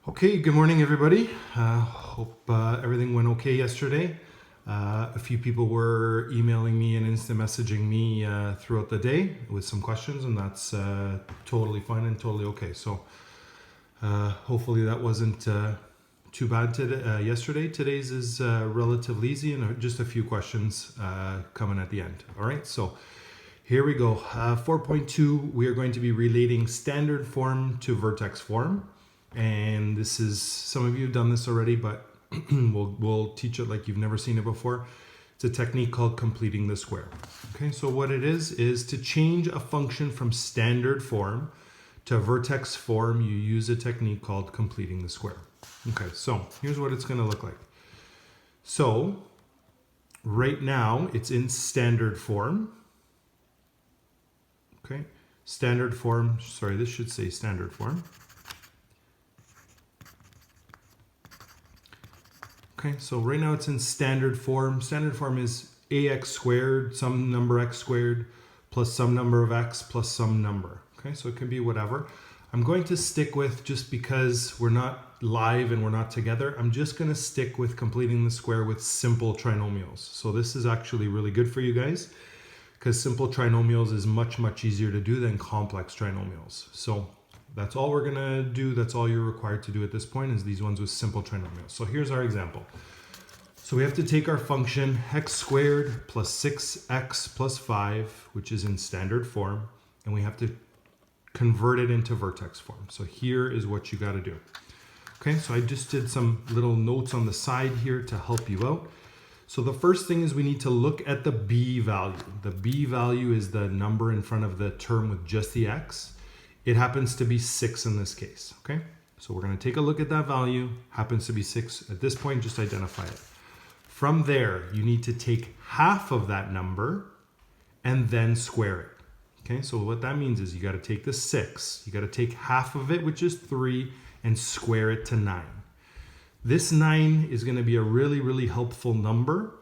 Okay, good morning, everybody. Hope everything went okay yesterday. A few people were emailing me and instant messaging me throughout the day with some questions, and that's totally fine and totally okay. So hopefully that wasn't too bad yesterday. Today's is relatively easy and just a few questions coming at the end. All right, so here we go. 4.2, we are going to be relating standard form to vertex form. And this is, some of you have done this already, but we'll teach it like you've never seen it before. It's a technique called completing the square. Okay, so what it is to change a function from standard form to vertex form, you use a technique called completing the square. Okay, so here's what it's going to look like. So right now it's in standard form. Okay, standard form, sorry, this should say standard form. Okay, so right now it's in standard form. Standard form is ax squared, some number x squared, plus some number of x, plus some number. Okay, so it can be whatever. I'm going to stick with, just because we're not live and we're not together, I'm just going to stick with completing the square with simple trinomials. So this is actually really good for you guys, because simple trinomials is much, much easier to do than complex trinomials. So that's all we're gonna do. That's all you're required to do at this point, is these ones with simple trinomials. So here's our example. So we have to take our function x squared plus 6x plus 5, which is in standard form, and we have to convert it into vertex form. So here is what you got to do. Okay, so I just did some little notes on the side here to help you out. So the first thing is we need to look at the b value. The b value is the number in front of the term with just the x. It happens to be 6 in this case, okay? So we're going to take a look at that value. Happens to be 6. At this point, just identify it. From there, you need to take half of that number and then square it. Okay, so what that means is you got to take the 6, you got to take half of it, which is 3, and square it to 9. This 9 is going to be a really, really helpful number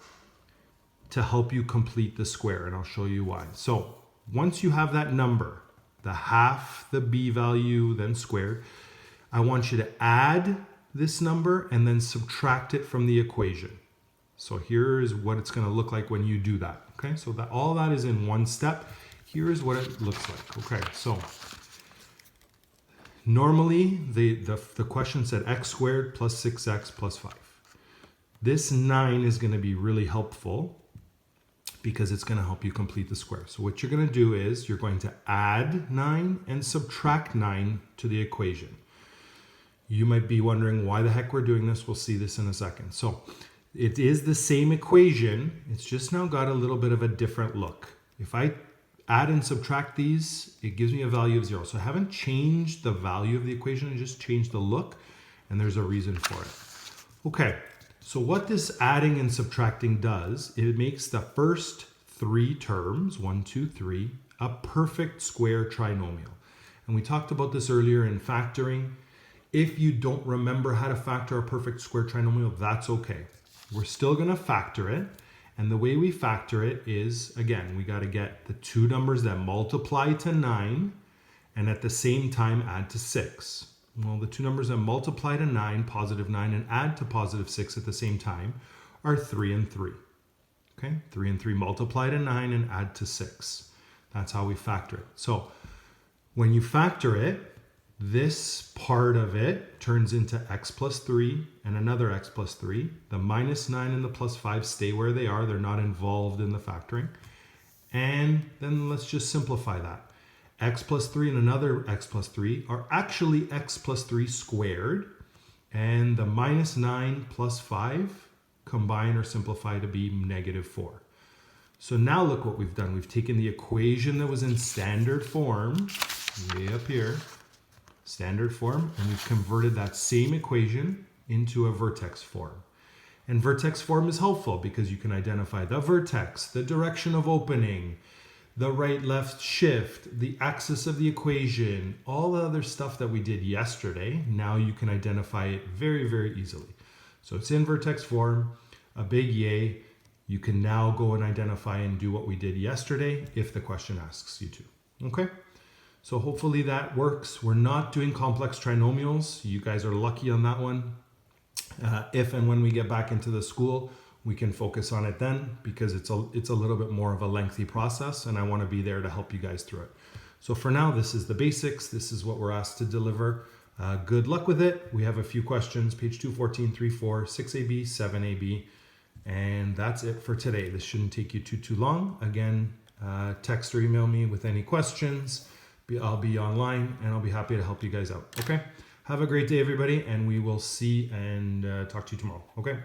to help you complete the square, and I'll show you why. So once you have that number, the half, the b value, then squared, I want you to add this number and then subtract it from the equation. So here is what it's going to look like when you do that. Okay, so that all that is in one step. Here is what it looks like. Okay, so normally the question said x squared plus 6x plus 5. This 9 is going to be really helpful because it's going to help you complete the square. So what you're going to do is you're going to add 9 and subtract 9 to the equation. You might be wondering why the heck we're doing this. We'll see this in a second. So it is the same equation. It's just now got a little bit of a different look. If I add and subtract these, it gives me a value of 0. So I haven't changed the value of the equation, I just changed the look, and there's a reason for it. Okay, so what this adding and subtracting does, it makes the first 3 terms, 1, 2, 3, a perfect square trinomial. And we talked about this earlier in factoring. If you don't remember how to factor a perfect square trinomial, that's okay. We're still going to factor it. And the way we factor it is, again, we got to get the 2 numbers that multiply to 9 and at the same time add to 6. Well, the 2 numbers that multiply to 9, positive 9, and add to positive 6 at the same time are 3 and 3. Okay, 3 and 3 multiply to 9 and add to 6. That's how we factor it. So when you factor it, this part of it turns into x plus 3 and another x plus 3. The minus 9 and the plus 5 stay where they are. They're not involved in the factoring. And then let's just simplify that. X plus 3 and another x plus 3 are actually x plus 3 squared. And the minus 9 plus 5 combine or simplify to be negative 4. So now look what we've done. We've taken the equation that was in standard form, way up here, standard form, and we've converted that same equation into a vertex form. And vertex form is helpful because you can identify the vertex, the direction of opening, the right left shift, the axis of the equation, all the other stuff that we did yesterday. Now you can identify it very, very easily. So it's in vertex form, a big yay. You can now go and identify and do what we did yesterday if the question asks you to. Okay? So hopefully that works. We're not doing complex trinomials. You guys are lucky on that one. If and when we get back into the school, we can focus on it then, because it's a little bit more of a lengthy process, and I want to be there to help you guys through it. So for now, this is the basics. This is what we're asked to deliver. Good luck with it. We have a few questions, page 214, 34, 6AB, 7AB, and that's it for today. This shouldn't take you too long. Again, text or email me with any questions. I'll be online, and I'll be happy to help you guys out. Okay? Have a great day, everybody, and we will see and talk to you tomorrow. Okay?